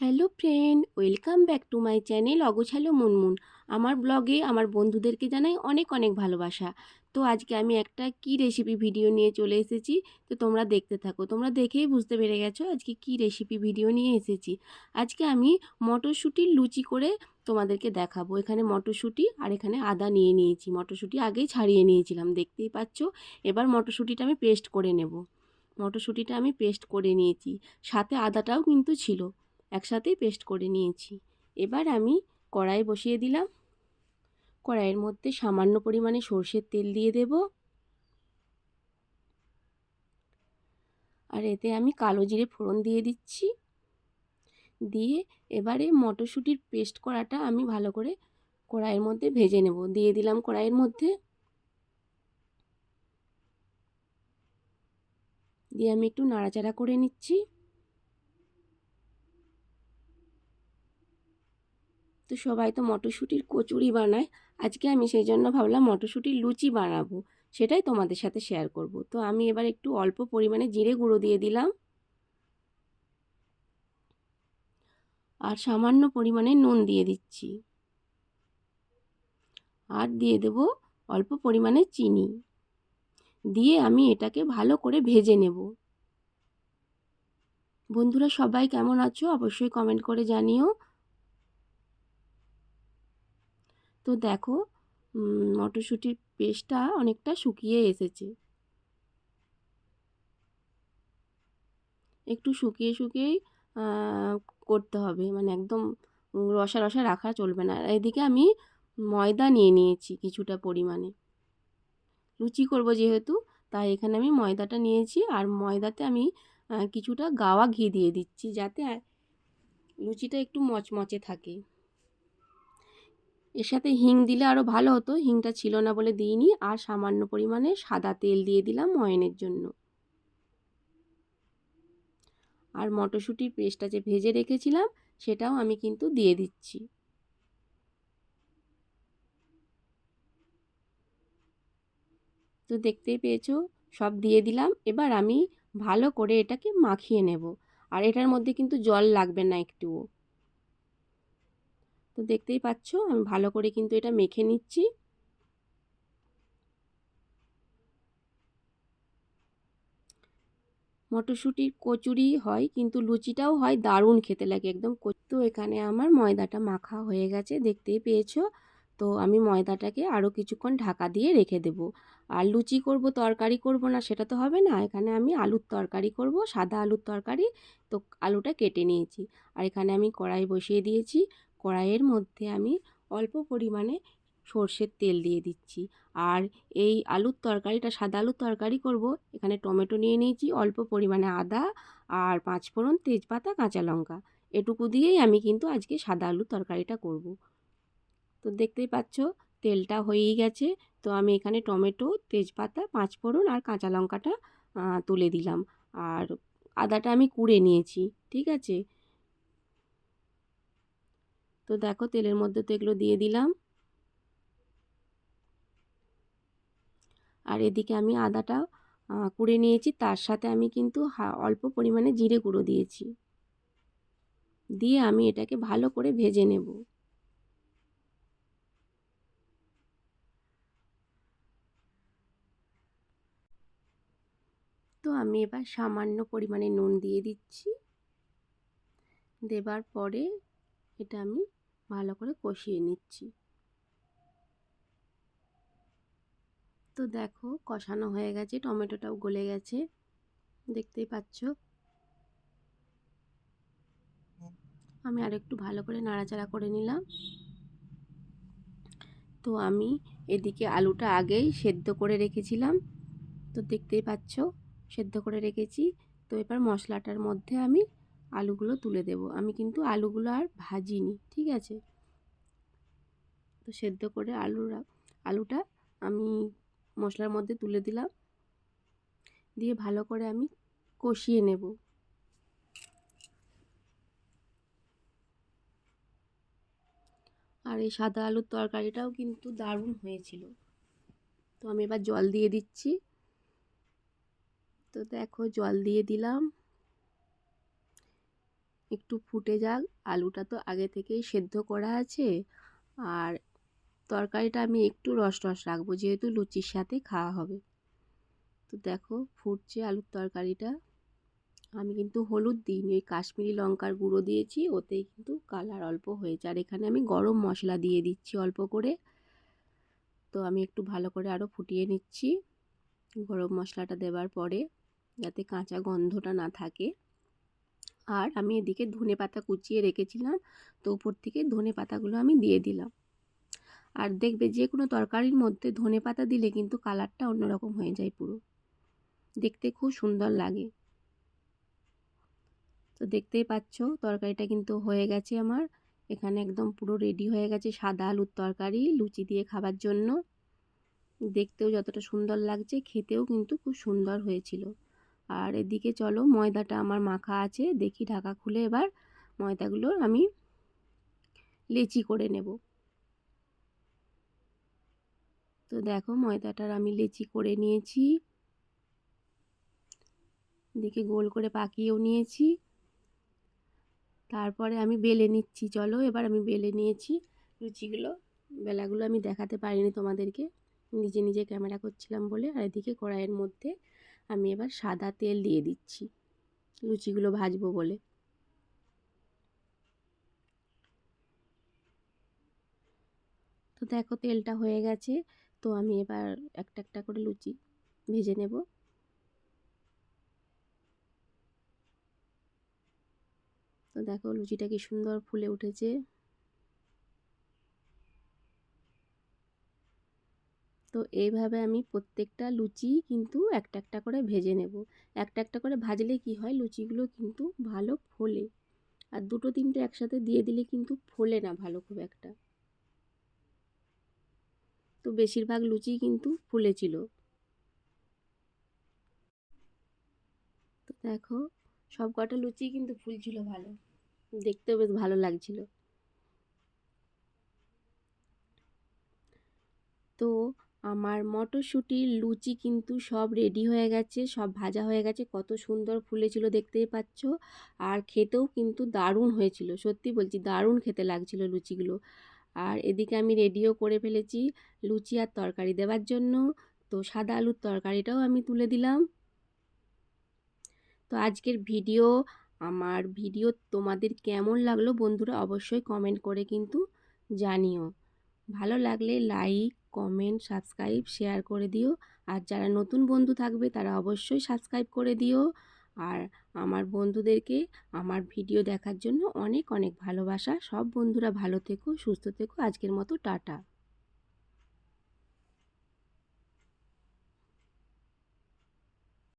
Hello friend, welcome back to my channel অগোছালো মুনমুন। আমার ব্লগে আমার বন্ধুদেরকে জানাই অনেক অনেক ভালোবাসা। তো আজকে আমি একটা কি রেসিপি ভিডিও নিয়ে চলে এসেছি। তো তোমরা দেখতে থাকো, তোমরা দেখেই বুঝতে পেরে গেছো আজকে কি রেসিপি ভিডিও নিয়ে এসেছি। আজকে আমি মটরশুঁটির লুচি করে তোমাদেরকে দেখাবো। এখানে মটরশুঁটি আর এখানে আদা নিয়ে নিয়েছি। মটরশুঁটি আগেই ছাড়িয়ে নিয়েছিলাম, দেখতেই পাচ্ছ। এবার মটরশুঁটিটা আমি পেস্ট করে নেব। মটরশুঁটিটা আমি পেস্ট করে নিয়েছি, সাথে আদাটাও কিন্তু ছিল, একসাথেই পেস্ট করে নিয়েছি। এবার আমি কড়াই বসিয়ে দিলাম। কড়াইয়ের মধ্যে সামান্য পরিমাণে সর্ষের তেল দিয়ে দেব। আর এতে আমি কালো জিরে ফোড়ন দিয়ে দিচ্ছি। দিয়ে এবারে মটরশুঁটির পেস্ট করাটা আমি ভালো করে কড়াইয়ের মধ্যে ভেজে নেব। দিয়ে দিলাম কড়াইয়ের মধ্যে। দিয়ে আমি একটু নাড়াচাড়া করে নিচ্ছি। তো সবাই তো মটরশুঁটির কচুরি বানায়, আজকে আমি সেই জন্য ভাবলাম মটরশুঁটির লুচি বানাবো, সেটাই তোমাদের সাথে শেয়ার করব। তো আমি এবার একটু অল্প পরিমাণে জিরে গুঁড়ো দিয়ে দিলাম, আর সামান্য পরিমাণে নুন দিয়ে দিচ্ছি, আর দিয়ে দেব অল্প পরিমাণে চিনি। দিয়ে আমি এটাকে ভালো করে ভেজে নেব। বন্ধুরা সবাই কেমন আছো অবশ্যই কমেন্ট করে জানিও। তো দেখো, মটরশুঁটির পেস্টটা অনেকটা শুকিয়ে এসেছে। একটু শুকিয়ে শুকিয়েই করতে হবে, মানে একদম রসা রসা রাখা চলবে না। এদিকে আমি ময়দা নিয়ে নিয়েছি কিছুটা পরিমাণে, লুচি করব যেহেতু, তাই এখানে আমি ময়দাটা নিয়েছি। আর ময়দাতে আমি কিছুটা গাওয়া ঘি দিয়ে দিচ্ছি, যাতে লুচিটা একটু মচমচে থাকে। এর সাথে হিং দিলে আরও ভালো হতো, হিংটা ছিল না বলে দিইনি। আর সামান্য পরিমাণে সাদা তেল দিয়ে দিলাম ময়নের জন্য। আর মটরশুঁটির পেস্টটা যে ভেজে রেখেছিলাম সেটাও আমি কিন্তু দিয়ে দিচ্ছি। তো দেখতেই পেয়েছো, সব দিয়ে দিলাম। এবার আমি ভালো করে এটাকে মাখিয়ে নেব। আর এটার মধ্যে কিন্তু জল লাগবে না একটুও। তো দেখতেই পাচ্ছো আমি ভালো করে কিন্তু এটা মেখে নিচ্ছি। মটরশুঁটির কচুরি হয়, কিন্তু লুচিটাও হয়, দারুণ খেতে লাগে একদম। তো এখানে আমার ময়দাটা মাখা হয়ে গেছে, দেখতেই পেয়েছো। তো আমি ময়দাটাকে আরও কিছুক্ষণ ঢাকা দিয়ে রেখে দেব। আর লুচি করব, তরকারি করব না সেটা তো হবে না। এখানে আমি আলুর তরকারি করব, সাদা আলুর তরকারি। তো আলুটা কেটে নিয়েছি। আর এখানে আমি কড়াই বসিয়ে দিয়েছি। কড়াইয়ের মধ্যে আমি অল্প পরিমাণে সর্ষের তেল দিয়ে দিচ্ছি। আর এই আলুর তরকারিটা, সাদা আলুর তরকারি করব, এখানে টমেটো নিয়ে নিয়েছি, অল্প পরিমাণে আদা, আর পাঁচফোড়ন, তেজপাতা, কাঁচা লঙ্কা, এটুকু দিয়েই আমি কিন্তু আজকে সাদা আলুর তরকারিটা করব। তো দেখতেই পাচ্ছ তেলটা হয়েই গেছে। তো আমি এখানে টমেটো, তেজপাতা, পাঁচফোড়ন আর কাঁচা লঙ্কাটা তুলে দিলাম। আর আদাটা আমি কুড়ে নিয়েছি, ঠিক আছে। তো দেখো তেলের মধ্যে তো এগুলো দিয়ে দিলাম। আর এদিকে আমি আদাটা কুড়ে নিয়েছি, তার সাথে আমি কিন্তু অল্প পরিমাণে জিরে গুঁড়ো দিয়েছি। দিয়ে আমি এটাকে ভালো করে ভেজে নেব। তো আমি এবার সামান্য পরিমাণে নুন দিয়ে দিচ্ছি। দেবার পরে এটা আমি ভালো করে কষিয়ে নিচ্ছি। তো দেখো কষানো হয়ে গেছে, টমেটোটাও গলে গেছে, দেখতেই পাচ্ছ। আমি আর একটু ভালো করে নাড়াচাড়া করে নিলাম। তো আমি এদিকে আলুটা আগেই সেদ্ধ করে রেখেছিলাম, তো দেখতেই পাচ্ছ সেদ্ধ করে রেখেছি। তো এবার মশলাটার মধ্যে আমি আলুগুলো তুলে দেব। আমি কিন্তু আলুগুলো আর ভাজিনি, ঠিক আছে। তো সেদ্ধ করে আলুটা আমি মশলার মধ্যে তুলে দিলাম। দিয়ে ভালো করে আমি কষিয়ে নেব। আর এই সাদা আলুর তরকারিটাও কিন্তু দারুণ হয়েছিল। তো আমি এবার জল দিয়ে দিচ্ছি। তো দেখো জল দিয়ে দিলাম। একটু ফুটে যাক। আলুটা তো আগে থেকেই সেদ্ধ করা আছে, আর তরকারিটা আমি একটু রস রস রাখবো যেহেতু লুচির সাথে খাওয়া হবে। তো দেখো ফুটছে আলুর তরকারিটা। আমি কিন্তু হলুদ দিইনি, ওই কাশ্মীরি লঙ্কার গুঁড়ো দিয়েছি, ওতেই কিন্তু কালার অল্প হয়েছে। আর এখানে আমি গরম মশলা দিয়ে দিচ্ছি অল্প করে। তো আমি একটু ভালো করে আরও ফুটিয়ে নিচ্ছি গরম মশলাটা দেওয়ার পরে, যাতে কাঁচা গন্ধটা না থাকে। আর আমি এদিকে ধনেপাতা কুচিয়ে রেখেছিলাম, তো উপর থেকে ধনেপাতাগুলো আমি দিয়ে দিলাম। আর দেখবে যে কোনো তরকারির মধ্যে ধনেপাতা দিলে কিন্তু কালারটা অন্যরকম হয়ে যায়, পুরো দেখতে খুব সুন্দর লাগে। তো দেখতেই পাচ্ছ তরকারিটা কিন্তু হয়ে গেছে আমার। এখানে একদম পুরো রেডি হয়ে গেছে সাদা আলুর তরকারি লুচি দিয়ে খাবার জন্য। দেখতেও যতটা সুন্দর লাগছে, খেতেও কিন্তু খুব সুন্দর হয়েছিল। আর এদিকে চলো ময়দাটা আমার মাখা আছে, দেখি ঢাকা খুলে এবার ময়দাগুলো আমি লেচি করে নেব। তো দেখো ময়দাটার আমি লেচি করে নিয়েছি, এদিকে গোল করে পাকিয়েও নিয়েছি। তারপরে আমি বেলে নিচ্ছি, চলো এবার আমি বেলে নিয়েছি লুচিগুলো। বেলাগুলো আমি দেখাতে পারিনি তোমাদেরকে, নিজে নিজে ক্যামেরা করছিলাম বলে। আর এদিকে কড়াইয়ের মধ্যে আমি এবার সাদা তেল দিয়ে দিচ্ছি লুচিগুলো ভাজবো বলে। তো দেখো তেলটা হয়ে গেছে, তো আমি এবার একটা একটা করে লুচি ভেজে নেব। তো দেখো লুচিটা কি সুন্দর ফুলে উঠেছে। তো এইভাবে আমি প্রত্যেকটা লুচি কিন্তু একটা একটা করে ভেজে নেব। একটা একটা করে ভাজলে কি হয়, লুচিগুলো কিন্তু ভালো ফোলে। আর দুটো তিনটে একসাথে দিয়ে দিলে কিন্তু ফোলে না ভালো খুব একটা। তো বেশিরভাগ লুচি কিন্তু ফুলেছিল। তো দেখো সব কটা লুচি কিন্তু ফুলছিল ভালো, দেখতেও বেশ ভালো লাগছিল। তো আমার মটরশুঁটির লুচি কিন্তু সব রেডি হয়ে গেছে, সব ভাজা হয়ে গেছে, কত সুন্দর ফুলেছিল দেখতেই পাচ্ছ। আর খেতেও কিন্তু দারুণ হয়েছিল, সত্যি বলছি দারুণ খেতে লাগছিল লুচিগুলো। আর এদিকে আমি রেডিও করে ফেলেছি লুচি আর তরকারি দেওয়ার জন্য। তো সাদা আলুর তরকারিটাও আমি তুলে দিলাম। তো আজকের আমার ভিডিও তোমাদের কেমন লাগলো বন্ধুরা অবশ্যই কমেন্ট করে কিন্তু জানিও। ভালো লাগলে লাইক কমেন্ট সাবস্ক্রাইব শেয়ার করে দিও। আর যারা নতুন বন্ধু থাকবে তারা অবশ্যই সাবস্ক্রাইব করে দিও। আর আমার বন্ধুদেরকে আমার ভিডিও দেখার জন্য অনেক অনেক ভালোবাসা। সব বন্ধুরা ভালো থেকো, সুস্থ থেকো। আজকের মতো টাটা।